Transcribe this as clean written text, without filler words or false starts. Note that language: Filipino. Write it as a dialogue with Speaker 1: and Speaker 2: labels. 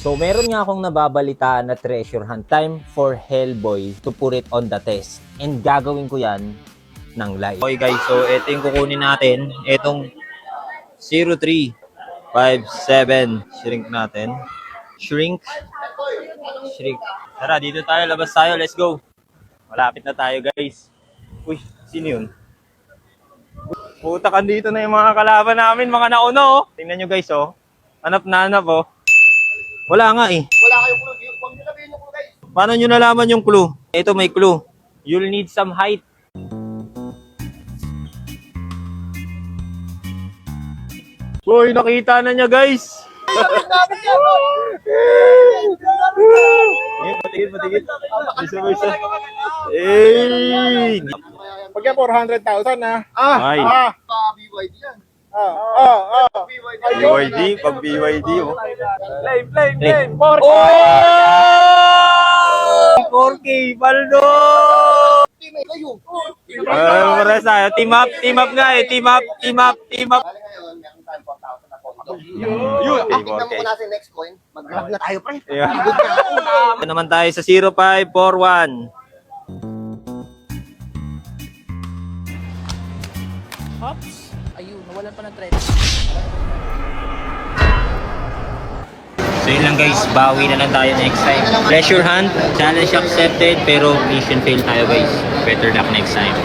Speaker 1: So, meron nga akong nababalitaan na treasure hunt. Time for Hellboy to put it on the test. And gagawin ko yan ng live. Okay guys, so ito yung kukunin natin. Itong 0357. Shrink natin. Shrink. Tara, dito tayo. Labas tayo. Let's go. Malapit na tayo guys. Uy, sino yun? Puta ka dito na yung mga kalaban namin. Mga nauna oh. Tingnan nyo guys oh. Hanap na hanap oh. Wala nga eh.
Speaker 2: Wala kayong clue. Huwag nyo sabihin yung clue, guys.
Speaker 1: Paano nyo nalaman yung clue? Ito may clue. You'll need some height. Uy, nakita na niya guys. Patigil. Isa. Eh.
Speaker 3: Pag yan 400,000 na.
Speaker 1: Ay.
Speaker 2: BYD yan.
Speaker 1: BYD, pag BYD oh.
Speaker 3: Flame.
Speaker 1: 4K! 4K, Baldo!
Speaker 2: Team, kayo.
Speaker 1: Para tayo. Team up nga eh. Team up.
Speaker 2: Bali ngayon, meron tayong 4,000 na po.
Speaker 1: Yun.
Speaker 2: Tignan mo muna sa next coin. Mag-grab na tayo, pre.
Speaker 1: Ito naman tayo sa 0541.
Speaker 4: Hops! Ayun, nawalan pa ng thread.
Speaker 1: So yun lang guys, bawi na lang tayo next time. Pleasure hunt, challenge accepted, pero mission fail tayo guys. Better luck next time.